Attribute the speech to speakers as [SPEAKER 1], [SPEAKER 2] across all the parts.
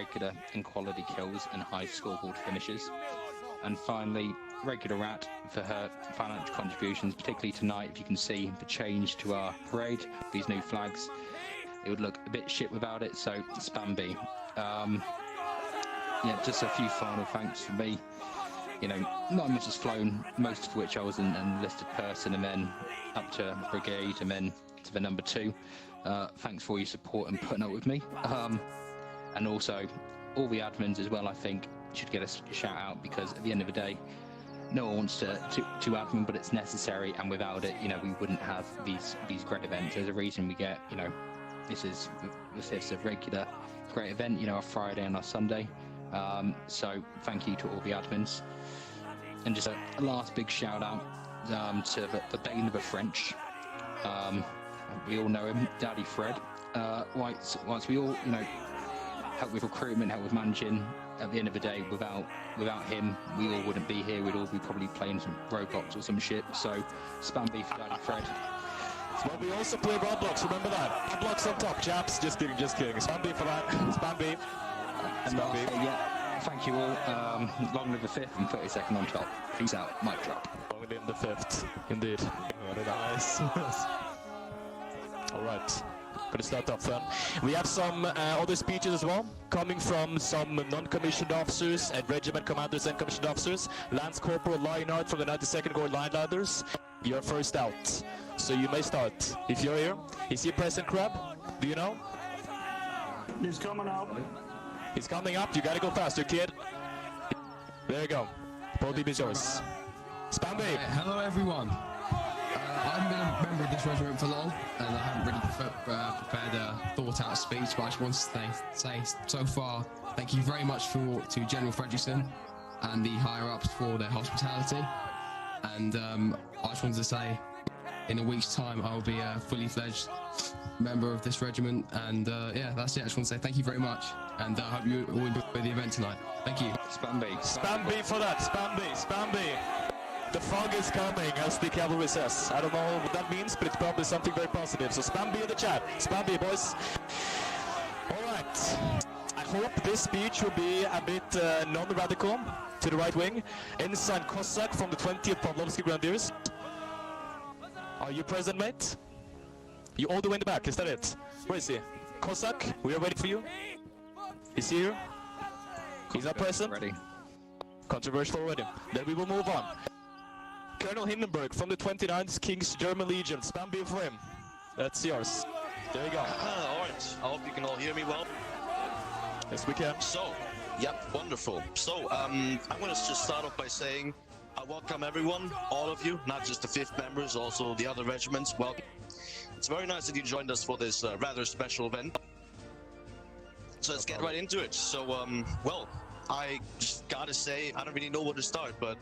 [SPEAKER 1] regular and quality kills and high scoreboard finishes. And finally, Regular Rat for her financial contributions, particularly tonight. If you can see the change to our parade, these new flags, it would look a bit shit without it, so spam B. Yeah, just a few final thanks from me. You know, not much has flown, most of which I was an enlisted person, and then up to brigade, and then to the number 2. Thanks for all your support and putting up with me. And also, all the admins as well, I think, should get a shout out, because at the end of the day, no one wants to admin, but it's necessary, and without it, you know, we wouldn't have these great events. There's a reason we get, you know, this is the 5th of regular great event, you know, our Friday and our Sunday. So thank you to all the admins. And just a last big shout out to the Bane of the French. We all know him, Daddy Fred. Whilst we all, you know, help with recruitment, help with managing, at the end of the day, without him, we all wouldn't be here. We'd all be probably playing some Roblox or some shit. So spam B for Daddy Fred.
[SPEAKER 2] Well, we also play Roblox, remember that? Roblox on top, chaps. Just kidding, just kidding. Spam B for that. Spam B. Spam B.
[SPEAKER 1] Yeah, thank you all. Long live the 5th and 32nd on top. Peace out. Mic drop.
[SPEAKER 2] Long live the 5th. Indeed. Very nice. All right. Gonna start off then. We have some other speeches as well, coming from some non-commissioned officers and regiment commanders and commissioned officers. Lance Corporal Lionheart from the 92nd Guard Line Ladders. You're first out, so you may start. If you're here, is he President Crab? Do you know?
[SPEAKER 3] He's coming up.
[SPEAKER 2] He's coming up. You gotta go faster, kid. There you go. Podium is yours. Spam B.
[SPEAKER 4] Hello, everyone. I haven't been a member of this regiment for long, and I haven't really prepared a thought-out speech, but I just want to say so far, thank you very much to General Fredrickson and the higher-ups for their hospitality. And I just wanted to say, in a week's time, I'll be a fully fledged member of this regiment, and yeah, that's it. I just want to say thank you very much, and I hope you all enjoy the event tonight. Thank you.
[SPEAKER 1] Spam B.
[SPEAKER 2] Spam B for that. Spam B. Spam B. The fog is coming, as the cavalry says. I don't know what that means, but it's probably something very positive. So spam B in the chat. Spam B, boys. All right. I hope this speech will be a bit non-radical to the right wing. Ensign Cossack from the 20th Pavlovsky Grenadiers. Are you present, mate? You all the way in the back, is that it? Where is he? Cossack, we are waiting for you. Is he here? He's not present?
[SPEAKER 1] Ready.
[SPEAKER 2] Controversial already. Then we will move on. Colonel Hindenburg from the 29th King's German Legion. Spam B for him. That's yours. There you go.
[SPEAKER 5] Alright, I hope you can all hear me well.
[SPEAKER 2] Yes, we can.
[SPEAKER 5] So, yep, wonderful. So, I'm going to just start off by saying I welcome everyone, all of you, not just the 5th members, also the other regiments. Welcome. It's very nice that you joined us for this rather special event. So let's get right into it. So, well, I just gotta say, I don't really know where to start, but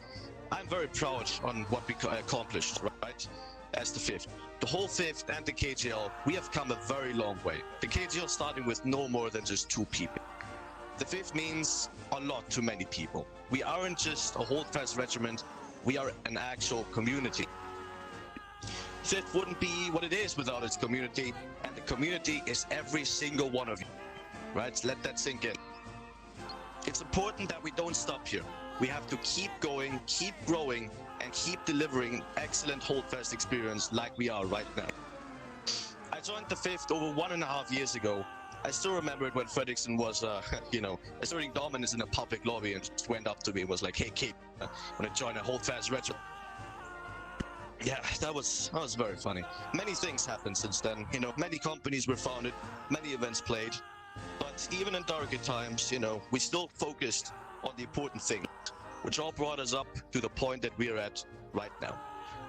[SPEAKER 5] I'm very proud on what we accomplished, right? As the 5th. The whole 5th and the KGL, we have come a very long way. The KGL starting with no more than just 2 people. The 5th means a lot to many people. We aren't just a Holdfast regiment, we are an actual community. 5th wouldn't be what it is without its community, and the community is every single one of you, right? Let that sink in. It's important that we don't stop here. We have to keep going, keep growing, and keep delivering an excellent Holdfast experience like we are right now. I joined the 5th over 1.5 years ago. I still remember it when Fredrickson was, you know, asserting dominance in a public lobby and just went up to me and was like, hey, kid, when I joined a Holdfast regiment. Yeah, that was very funny. Many things happened since then. You know, many companies were founded, many events played. But even in darker times, you know, we still focused on the important things, which all brought us up to the point that we are at right now.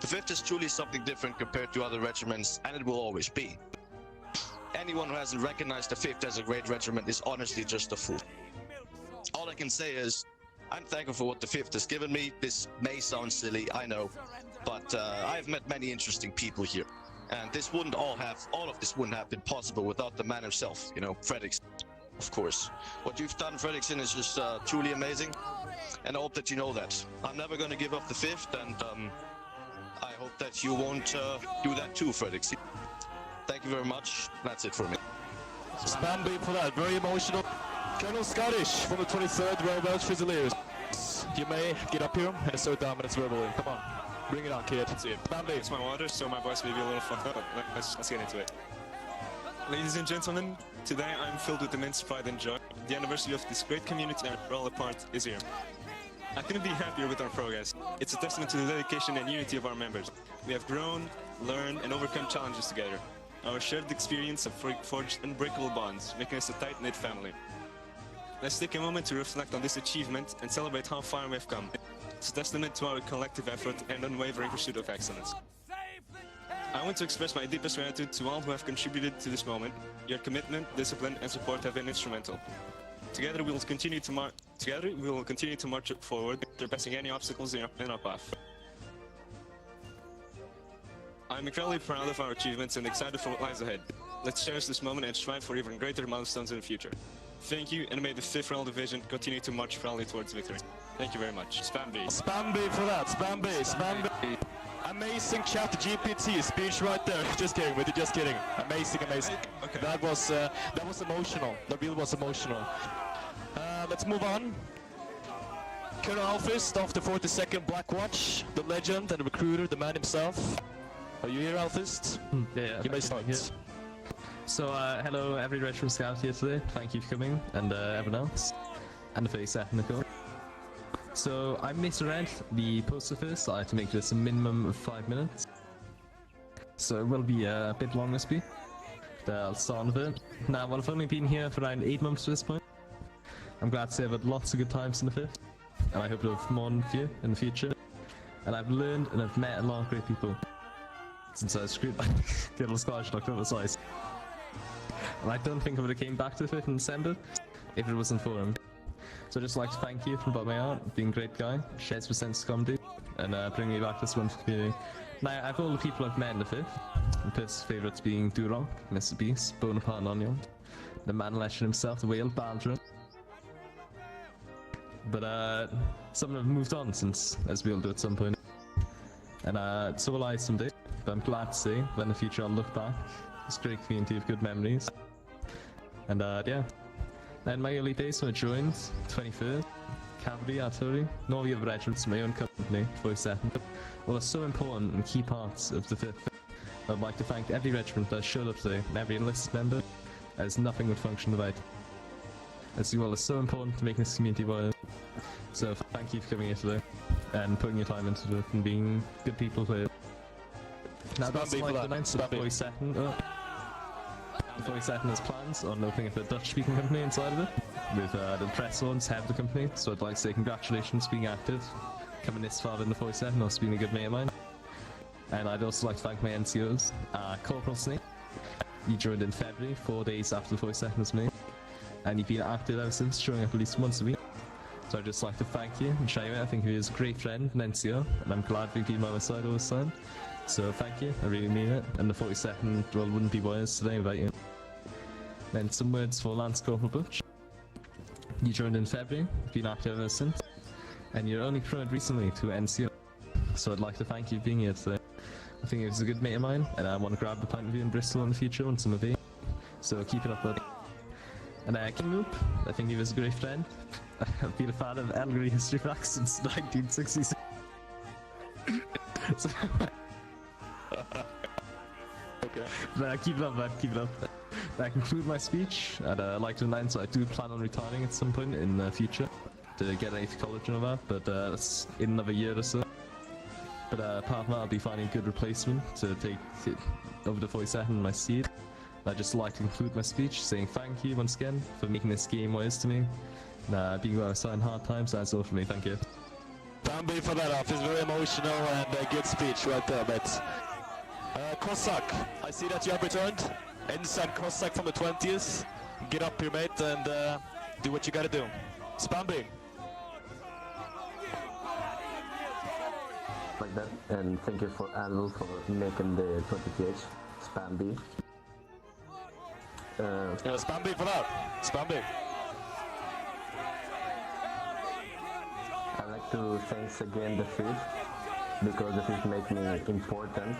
[SPEAKER 5] The 5th is truly something different compared to other regiments, and it will always be. Anyone who hasn't recognized the 5th as a great regiment is honestly just a fool. All I can say is, I'm thankful for what the 5th has given me. This may sound silly, I know, but I've met many interesting people here. And this wouldn't all of this wouldn't have been possible without the man himself, you know, Fredrickson, of course. What you've done, Fredrickson, is just truly amazing, and I hope that you know that. I'm never going to give up the 5th, and I hope that you won't do that too, Fredrickson. Thank you very much. That's it for me.
[SPEAKER 2] Spam B for that. Very emotional. Colonel Scottish from the 23rd Royal Welsh Fusiliers. You may get up here and assert dominance verbally. Come on, bring it on, kid.
[SPEAKER 6] That's it. It's my water, so my voice may be a little fucked up, but let's get into it. Ladies and gentlemen, today I'm filled with immense pride and joy. The anniversary of this great community and we're all a part is here. I couldn't be happier with our progress. It's a testament to the dedication and unity of our members. We have grown, learned, and overcome challenges together. Our shared experience have forged unbreakable bonds, making us a tight-knit family. Let's take a moment to reflect on this achievement and celebrate how far we have come. It's a testament to our collective effort and unwavering pursuit of excellence. I want to express my deepest gratitude to all who have contributed to this moment. Your commitment, discipline, and support have been instrumental. Together we will continue to march forward, surpassing any obstacles in our path. I'm incredibly proud of our achievements and excited for what lies ahead. Let's cherish this moment and strive for even greater milestones in the future. Thank you, and may the 5th Royal Division continue to march proudly towards victory. Thank you very much. Spamby.
[SPEAKER 2] Spamby for that, Spamby. Amazing chat GPT speech right there. Just kidding, with you, just kidding. Amazing.
[SPEAKER 6] Okay.
[SPEAKER 2] That was emotional. That really was emotional. Let's move on. Colonel Holdfast of the 42nd Black Watch, the legend and the recruiter, the man himself. Are you here, Holdfast?
[SPEAKER 7] Yeah,
[SPEAKER 2] You may start.
[SPEAKER 7] So, hello every Retro Scout here today. Thank you for coming, and everyone else. And the 32nd, of course. So, I'm Mr. Red, the poster first. I have to make this a minimum of 5 minutes. So, it will be a bit long this week. I'll start with it. Now, I've only been here for around 8 months to this point. I'm glad to say I've had lots of good times in the 5th. And I hope to have more with you in the future. And I've learned and I've met a lot of great people. Since I screwed my good old Scottish knocked over the size. And I don't think I would have came back to the 5th in December if it wasn't for him. So I'd just like to thank you from the bottom of my heart, being a great guy, shares with sense of comedy, and bringing me back to this wonderful community. Now, I've all the people I've met in the 5th, my personal favourites being Durok, Mr. Beast, Bonaparte and Onion, the man legend himself, the whale, Baldrin. But some of them have moved on since, as we all do at some point. And so will I someday, but I'm glad to say that in the future I'll look back. It's a great community of good memories. And yeah. In my early days when I joined, 23rd, Cavalry, Artillery, and all the other regiments in my own company, 42nd, well, are so important and key parts of the 5th. I'd like to thank every regiment that showed up today, and every enlisted member, as nothing would function without. As well as so important to making this community work. So thank you for coming here today, and putting your time into it, and being good people here. Now that's like the 9th of the 42nd. The 42nd has plans on opening up a Dutch-speaking company inside of it, with the press ones head of the company, so I'd like to say congratulations for being active, coming this far in the 42nd, also being a good mate of mine. And I'd also like to thank my NCOs, Corporal Snake. You joined in February, 4 days after the 42nd was made, and you've been active ever since, showing up at least once a week. So I'd just like to thank you and shout you out. I think he is a great friend, an NCO, and I'm glad you've been by my side all this time. So thank you, I really mean it, and the 42nd, well, wouldn't be boys today without you. Then some words for Lance Corporal Butch. You joined in February, been active ever since, and you're only promoted recently to NCO. So I'd like to thank you for being here today. I think he was a good mate of mine, and I want to grab a pint with you in Bristol in the future once I'm of age. So keep it up, buddy. And King Loop, I think he was a great friend. I've been a fan of Ellery History Facts since 1966. So okay. But keep it up, man, keep it up. That concludes my speech. I'd like to announce that I do plan on retiring at some point in the future to get ready for college and all that, but that's in another year or so. But apart from that, I'll be finding a good replacement to take over the 42nd my seat. I'd just like to conclude my speech saying thank you once again for making this game what it is to me. Being where I saw in hard times, that's all for me, thank you.
[SPEAKER 2] Bambi for that off, it's very emotional and a good speech right there, but Cossack, I see that you have returned. Ensign Cossack from the 20th. Get up here, mate, and do what you gotta do. Spambi.
[SPEAKER 8] Like that, and thank you for Anvil for making the 20th. Spambi.
[SPEAKER 2] Spambi for that. Spambi.
[SPEAKER 8] I'd like to thanks again the FIF, because the FIF make me important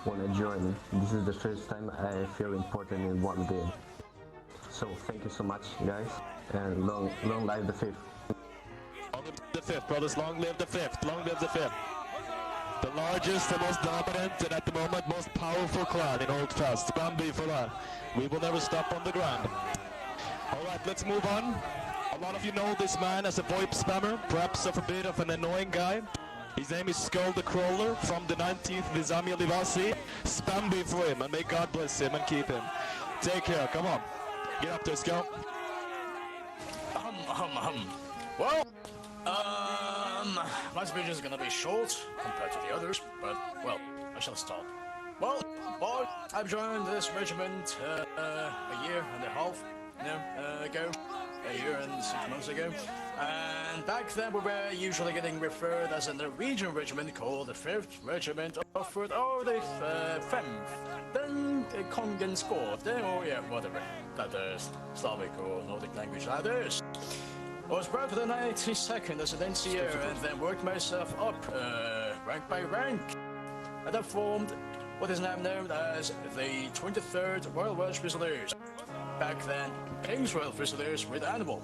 [SPEAKER 8] when I join. This is the first time I feel important in one game. So So thank you so much, guys, and long live the 5th.
[SPEAKER 2] Long live the 5th, brothers. Long live the 5th. Long live the 5th. The largest, the most dominant, and at the moment most powerful clan in Holdfast. Spamby for that. We will never stop on the ground. Alright, let's move on. A lot of you know this man as a VoIP spammer, perhaps of a bit of an annoying guy. His name is Skull the Crawler from the 19th Nizami Livasi. Spamby for him, and may God bless him and keep him. Take care, come on. Get up there, Skull.
[SPEAKER 9] Well, my speech is gonna be short compared to the others, but, well, I shall start. Well, boy, I've joined this regiment a year and a half ago, a year and 6 months ago, and back then we were usually getting referred as a Norwegian regiment called the 5th Regiment offered or the 5th, then the Kongen scored, or yeah, whatever, that is Slavic or Nordic language that is. I was brought to the 92nd as an NCO and then worked myself up, rank by rank, and I formed what is now known as the 23rd Royal Welsh Fusiliers. Back then, King's Royal Fusiliers with Animal.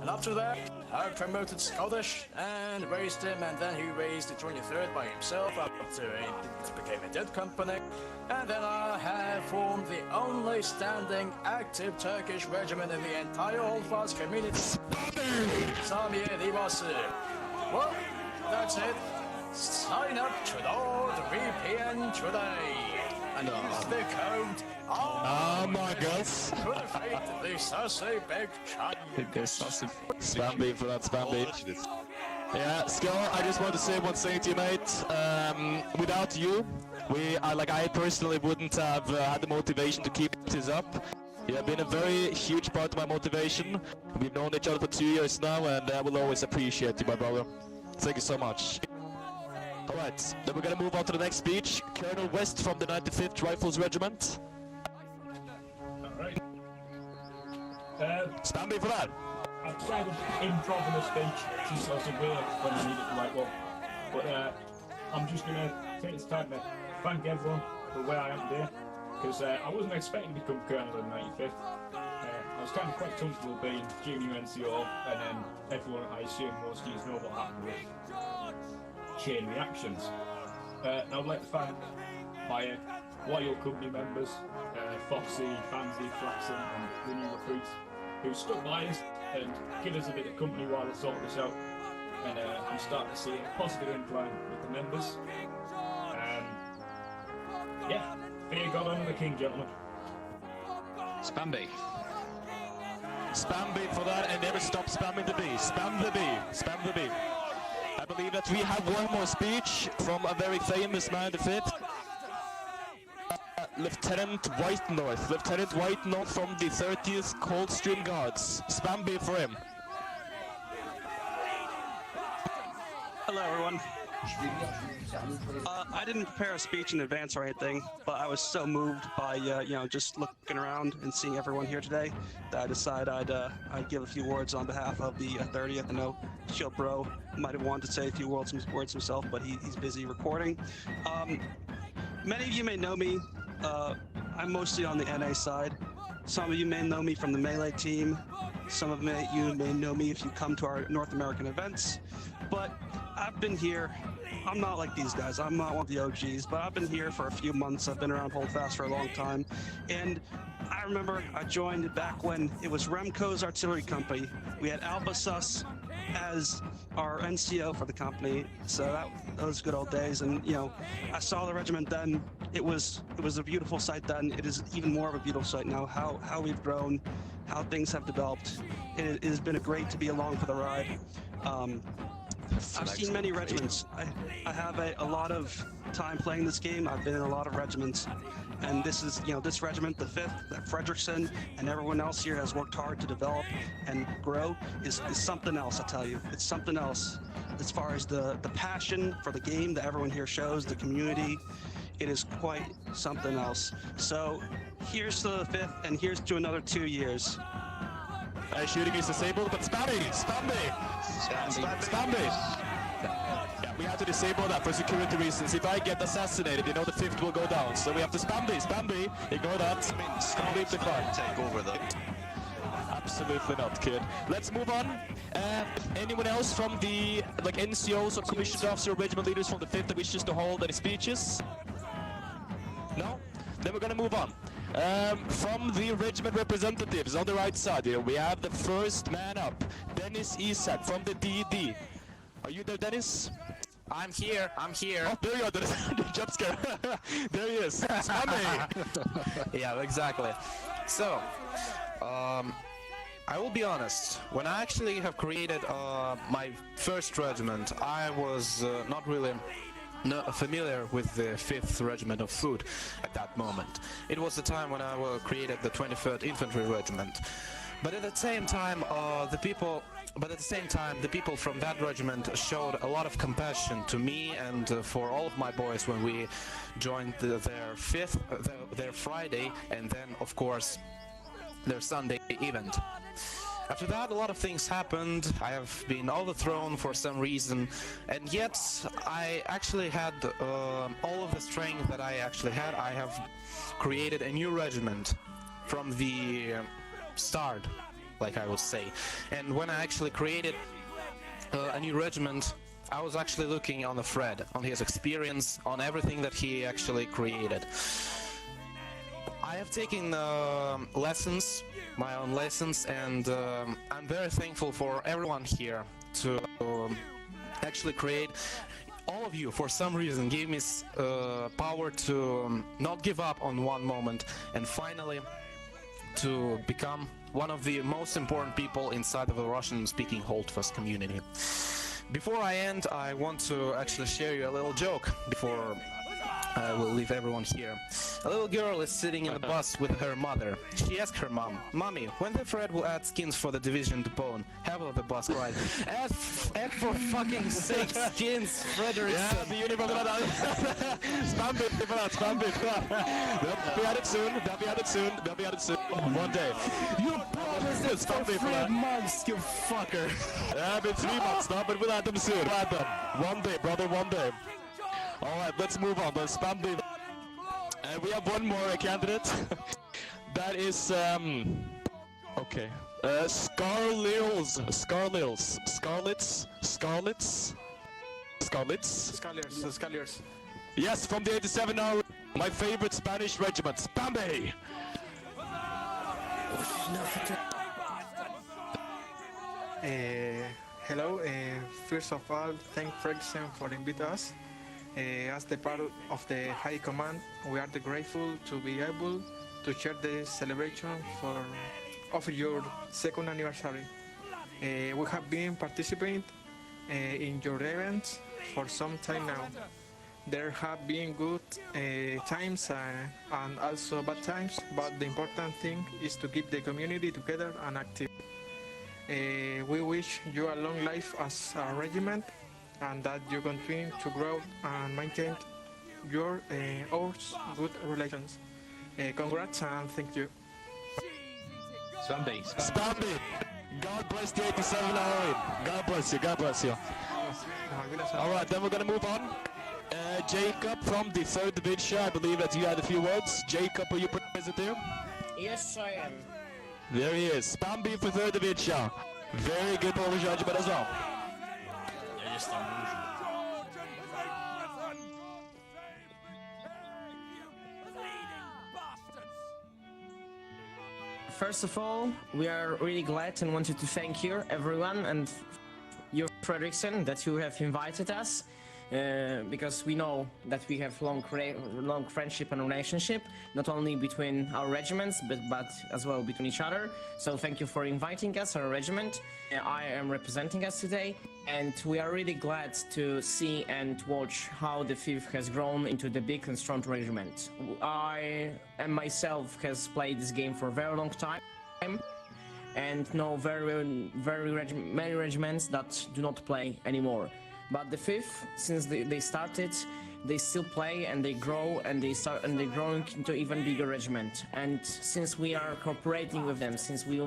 [SPEAKER 9] And after that, I promoted Scottish and raised him, and then he raised the 23rd by himself up to it became a dead company. And then I have formed the only standing active Turkish regiment in the entire Holdfast community. Sami Divasi. Well, that's it. Sign up to the VPN today. And use the code
[SPEAKER 2] Amogus.
[SPEAKER 9] to defeat the sassy big Chinese.
[SPEAKER 2] Spamby for that, Spamby. Yeah, Skull, I just want to say one thing to you, mate. Without you, I personally wouldn't have had the motivation to keep this up. You have been a very huge part of my motivation. We've known each other for 2 years now, and I will always appreciate you, my brother. Thank you so much. Alright, then we're gonna move on to the next speech. Colonel West from the 95th Rifles Regiment.
[SPEAKER 3] Alright.
[SPEAKER 2] Spamby for that.
[SPEAKER 3] I've tried improv in a speech, just sort of weird when I need it to write one. But I'm just going to take this time to thank everyone for where I am today, because I wasn't expecting to become Colonel in the 95th. I was kind of quite comfortable being junior NCO, and then everyone, I assume most of you know what happened with chain reactions. And I'd like to thank my loyal company members, Foxy, Fancy, Flaxen, and the new recruits, who stuck by us and give us a bit of company while we sort this out. And I'm starting to see a positive incline with the members. Yeah, fear God honor the King, gentlemen.
[SPEAKER 1] Spamby.
[SPEAKER 2] Spamby for that, and never stop spamming the B. Spam the B. Spam the B. I believe that we have one more speech from a very famous man, the 5th. Lieutenant Whitenorth. Lieutenant Whitenorth from the 30th Coldstream Guards. Spamby for him.
[SPEAKER 10] Hello, everyone. I didn't prepare a speech in advance or anything, but I was so moved by just looking around and seeing everyone here today that I decided I'd give a few words on behalf of the 30th. I know Shield Bro might have wanted to say a few words himself, but he's busy recording. Many of you may know me. I'm mostly on the NA side. Some of you may know me from the Melee team. Some of you may know me if you come to our North American events. But I've been here. I'm not like these guys. I'm not one of the OGs, but I've been here for a few months. I've been around Holdfast for a long time. And I remember I joined back when it was Remco's Artillery Company. We had Albasus as our NCO for the company, so those good old days. And I saw the regiment then. It was a beautiful sight then. It is even more of a beautiful sight now. How we've grown, how things have developed. It has been great to be along for the ride. I've seen many regiments. I have a lot of time playing this game. I've been in a lot of regiments, and this is this regiment, the 5th, that Fredrickson and everyone else here has worked hard to develop and grow is something else. I tell you, it's something else as far as the passion for the game that everyone here shows, the community. It is quite something else. So here's to the 5th, and here's to another 2 years.
[SPEAKER 2] Shooting is disabled, but Spamby! Yeah, we have to disable that for security reasons. If I get assassinated, the 5th will go down. So we have to Spamby! Ignore that. Complete the card.
[SPEAKER 5] Take over though.
[SPEAKER 2] Absolutely not, kid. Let's move on. Anyone else from the NCOs or commissioned officer regiment leaders from the 5th that wishes to hold any speeches? No? Then we're gonna move on. From the regiment representatives on the right side here, we have the first man up, Dennis Isak from the DED. Are you there, Dennis?
[SPEAKER 11] I'm here.
[SPEAKER 2] Oh, there you are, Dennis. Jump scare. There he is. Spammy.
[SPEAKER 11] Yeah, exactly. So, I will be honest. When I actually have created my first regiment, I was not really familiar with the 5th Regiment of Foot at that moment. It was the time when I created the 23rd Infantry Regiment. But at the same time, the people from that regiment showed a lot of compassion to me and for all of my boys when we joined their Friday and then, of course, their Sunday event. After that, a lot of things happened. I have been overthrown for some reason, and yet I actually had all of the strength that I actually had. I have created a new regiment from the start, like I would say. And when I actually created a new regiment, I was actually looking on the Fred, on his experience, on everything that he actually created. I have taken lessons, my own lessons, and I'm very thankful for everyone here to actually create. All of you, for some reason, gave me power to not give up on one moment and finally to become one of the most important people inside of the Russian-speaking Holdfast community. Before I end, I want to actually share you a little joke before I will leave everyone here. A little girl is sitting in the bus with her mother. She asked her mom, "Mommy, when the Fred will add skins for the division to Bone?" Half of the bus cried, add for fucking sake, skins, Frederickson.
[SPEAKER 2] Yeah, the uniform. Spambit. They'll be at it soon. One day. You promised us for 3 months, you fucker. Yeah, been 3 months now, but we'll add them soon. We'll add them. One day, brother, one day. Alright, let's move on. Let's spam the... And we have one more candidate. That is, okay. Scarlils. Yes, from the 87 hour. My favorite Spanish regiment, Spambe.
[SPEAKER 12] Hello, first of all, thank Ferguson for inviting us. As the part of the High Command, we are grateful to be able to share the celebration of your second anniversary. We have been participating in your events for some time now. There have been good times and also bad times, but the important thing is to keep the community together and active. We wish you a long life as a regiment and that you continue to grow and maintain your good relations. Congrats and thank you.
[SPEAKER 1] Spambi.
[SPEAKER 2] God bless the 87 hour. God bless you. Alright, then we're gonna move on. Jacob from the 3rd Division, I believe that you had a few words. Jacob, are you present there?
[SPEAKER 13] Yes, I am.
[SPEAKER 2] There he is. Spambi for 3rd Division. Very good Polish regiment as well.
[SPEAKER 13] First of all, we are really glad and wanted to thank you, everyone, and you, Fredrickson, that you have invited us, because we know that we have long friendship and relationship, not only between our regiments, but as well between each other. So thank you for inviting us, our regiment. I am representing us today, and we are really glad to see and watch how the 5th has grown into the big and strong regiment. I and myself has played this game for a very long time, and know many regiments that do not play anymore. But the 5th, since they started, they still play and they grow and they're growing into even bigger regiment. And since we are cooperating with them, since we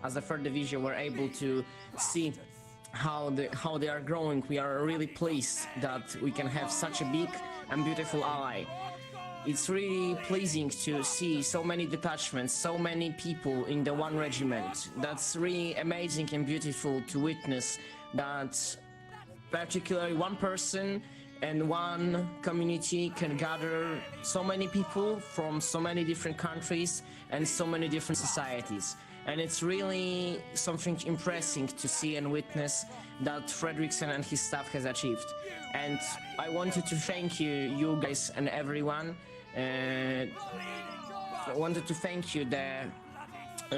[SPEAKER 13] as the 3rd Division were able to see how they are growing, we are really pleased that we can have such a big and beautiful ally. It's really pleasing to see so many detachments, so many people in the one regiment. That's really amazing and beautiful to witness that particularly one person and one community can gather so many people from so many different countries and so many different societies. And it's really something impressive to see and witness that Fredrickson and his staff has achieved. And I wanted to thank you guys and everyone. I wanted to thank you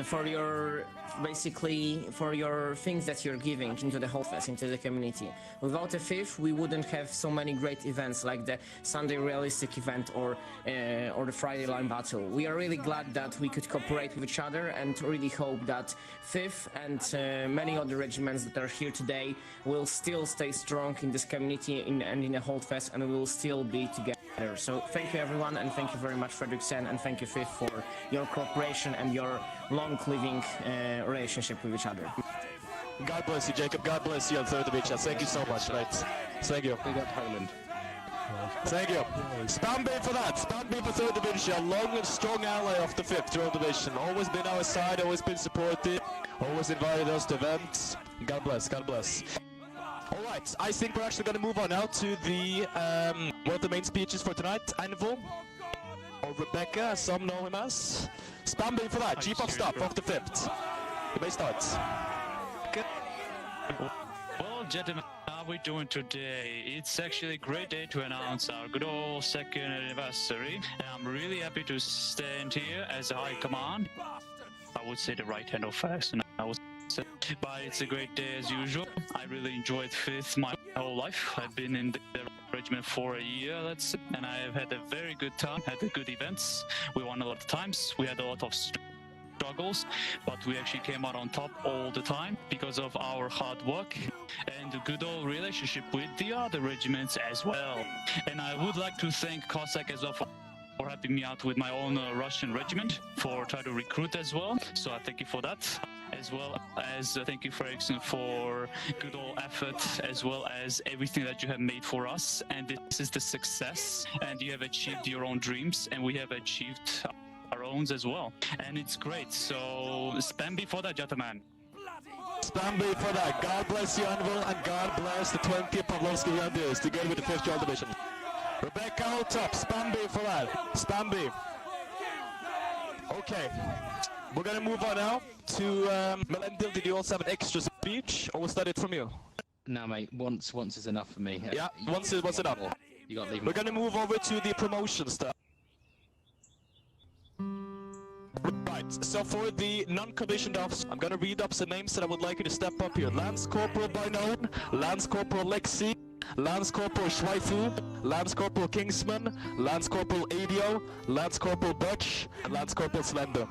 [SPEAKER 13] for your things that you're giving into the Holdfast, into the community. Without a fifth, we wouldn't have so many great events like the Sunday Realistic event or the Friday Line Battle. We are really glad that we could cooperate with each other, and really hope that fifth and many other regiments that are here today will still stay strong in this community and in the Holdfast, and we will still be together. So thank you everyone, and thank you very much Fredrickson, and thank you Fifth for your cooperation and your long-living relationship with each other.
[SPEAKER 2] God bless you, Jacob. God bless you on third division. Thank you so much, mate. Thank you.
[SPEAKER 1] Big up Poland.
[SPEAKER 2] Thank you. Spamby for that. Spamby for third division. A long and strong ally of the fifth third division. Always been our side, always been supportive, always invited us to events. God bless. God bless. Alright, I think we're actually going to move on now to the one of the main speeches for tonight, Anvil, or Rebecca, as some know him as. Spamby for that, Chief of Staff of the 5th. You may start.
[SPEAKER 14] Well, gentlemen, how are we doing today? It's actually a great day to announce our good old second anniversary, and I'm really happy to stand here as a high command. I would say the right hand of fast, and I would say, but it's a great day as usual. I really enjoyed 5th my whole life. I've been in the regiment for a year, let's say, and I have had a very good time, had the good events. We won a lot of times, we had a lot of struggles, but we actually came out on top all the time because of our hard work and the good old relationship with the other regiments as well. And I would like to thank Cossack as well for helping me out with my own Russian regiment, for trying to recruit as well. So I thank you for that, as well as thank you, Fredrickson, for good old effort, as well as everything that you have made for us. And this is the success, and you have achieved your own dreams, and we have achieved our own as well. And it's great. So Spamby for that, gentlemen.
[SPEAKER 2] Spamby for that. God bless you, Anvil, and God bless the 20th Pavlovsky Grenadiers, together with the 5th Royal Division. Rebecca on top, Spamby for that. Spamby. Okay, we're gonna move on now to Melendil. Did you also have an extra speech, or was that it from you?
[SPEAKER 1] No, mate. Once is enough for me.
[SPEAKER 2] Yeah, once is enough.
[SPEAKER 1] You got to leave.
[SPEAKER 2] We're gonna move over to the promotion stuff. Right, so for the non-commissioned officers, I'm gonna read up some names that I would like you to step up here. Lance Corporal Barnone, Lance Corporal Lexi, Lance Corporal Schweifu, Lance Corporal Kingsman, Lance Corporal Adio, Lance Corporal Butch, and Lance Corporal Slender.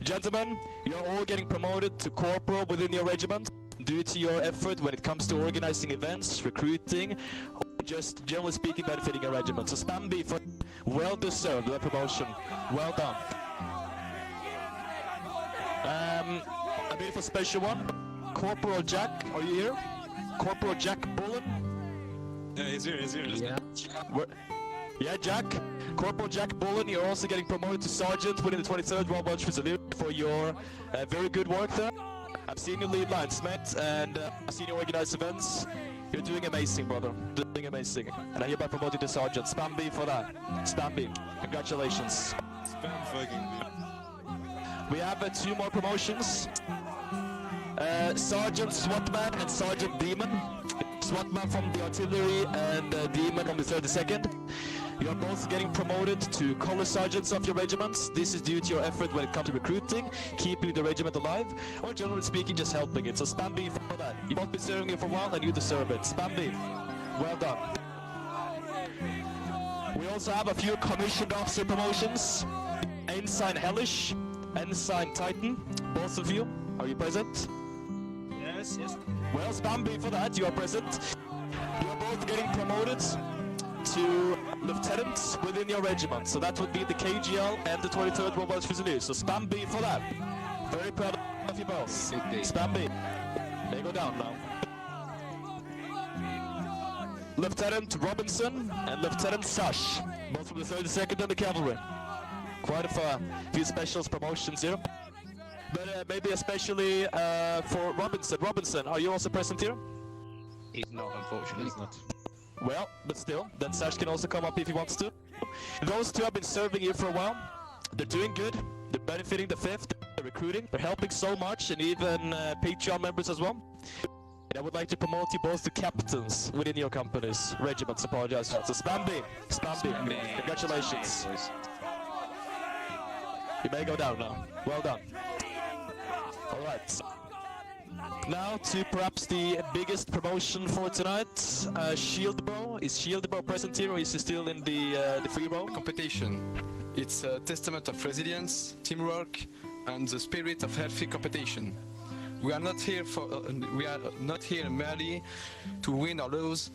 [SPEAKER 2] Gentlemen, you're all getting promoted to corporal within your regiment due to your effort when it comes to organizing events, recruiting, or just generally speaking benefiting your regiment. So Spamby for well deserved that promotion. Well done. A bit of a special one. Corporal Jack, are you here? Corporal Jack Bullen?
[SPEAKER 6] Yeah, he's here.
[SPEAKER 2] Yeah. Yeah, Jack. Corporal Jack Bullen, you're also getting promoted to Sergeant within the 23rd Royal Welsh Fusiliers for your very good work there. I've seen you lead lines, mate, and I've seen you organize events. You're doing amazing, brother. Doing amazing. And I hereby promote you to Sergeant. Spamby for that. Spamby. Congratulations.
[SPEAKER 6] Spam fucking.
[SPEAKER 2] We have 2 more promotions. Sergeant Swatman and Sergeant Demon. Swatman from the artillery and Demon from the 32nd. You are both getting promoted to color sergeants of your regiments. This is due to your effort when it comes to recruiting, keeping the regiment alive, or generally speaking, just helping it. So Spamby for that. You've both been serving it for a while and you deserve it. Spamby, well done. We also have a few commissioned officer promotions. Ensign Hellish, Ensign Titan, both of you. Are you present?
[SPEAKER 3] Yes.
[SPEAKER 2] Well, Spamby for that, you are present. You are both getting promoted to lieutenants within your regiment. So that would be the KGL and the 23rd Royal Welsh Fusiliers. So Spamby for that. Very proud of you both. Spamby. They go down now. Lieutenant Robinson and Lieutenant Sash, both from the 32nd and the Cavalry. Quite a few specials promotions here. But maybe especially for Robinson. Robinson, are you also present here?
[SPEAKER 1] He's not, unfortunately.
[SPEAKER 7] He's not.
[SPEAKER 2] Well, but still, then Sash can also come up if he wants to. Those two have been serving here for a while. They're doing good. They're benefiting the 5th. They're recruiting. They're helping so much, and even Patreon members as well. And I would like to promote you both to captains within your companies, regiments, apologize. So Spamby, congratulations. You may go down now. Well done. Alright. Now to perhaps the biggest promotion for tonight, Shieldbro. Is Shieldbro present here, or is he still in the free row?
[SPEAKER 15] Competition. It's a testament of resilience, teamwork, and the spirit of healthy competition. We are not here merely to win or lose,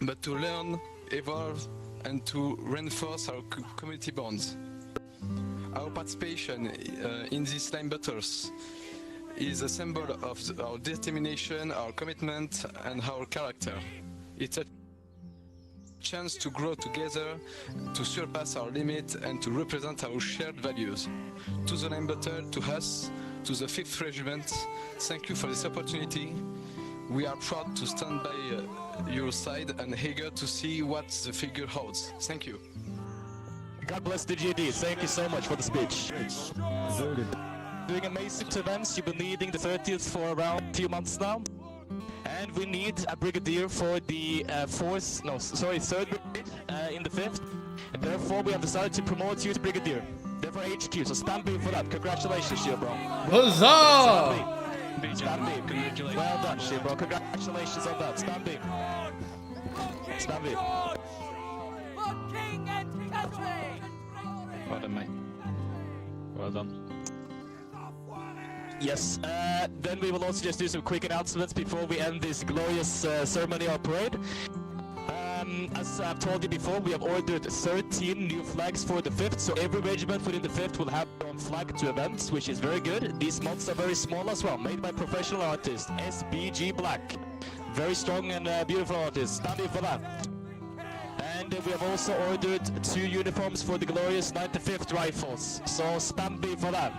[SPEAKER 15] but to learn, evolve, and to reinforce our community bonds. Our participation in these slime battles is a symbol of our determination, our commitment, and our character. It's a chance to grow together, to surpass our limit, and to represent our shared values. To the slime battle, to us, to the 5th Regiment, thank you for this opportunity. We are proud to stand by your side and eager to see what the figure holds. Thank you.
[SPEAKER 2] God bless the GD. Thank you so much for the speech.
[SPEAKER 7] Very good.
[SPEAKER 2] Doing amazing events. You've been leading the 30th for around a few months now. And we need a brigadier for the 3rd brigade in the 5th. And therefore we have decided to promote you to brigadier. Therefore HQ, so Spamby for that. Congratulations, Shieldbro.
[SPEAKER 16] Huzzah!
[SPEAKER 2] Spamby, congratulations. Well done, Shieldbro. Congratulations on that. Spamby. Spamby.
[SPEAKER 1] Well done, mate.
[SPEAKER 7] Well done.
[SPEAKER 2] Yes, then we will also just do some quick announcements before we end this glorious ceremony or parade. As I've told you before, we have ordered 13 new flags for the 5th, so every regiment within the 5th will have their own flag to events, which is very good. These mods are very small as well, made by professional artists, SBG Black. Very strong and beautiful artists, standing for that. And we have also ordered 2 uniforms for the glorious 95th Rifles, so Spamby for that.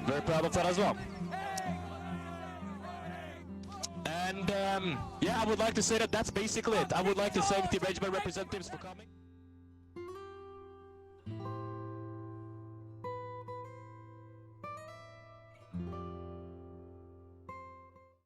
[SPEAKER 2] Very proud of that as well. And yeah, I would like to say that that's basically it. I would like to thank the regiment representatives for coming.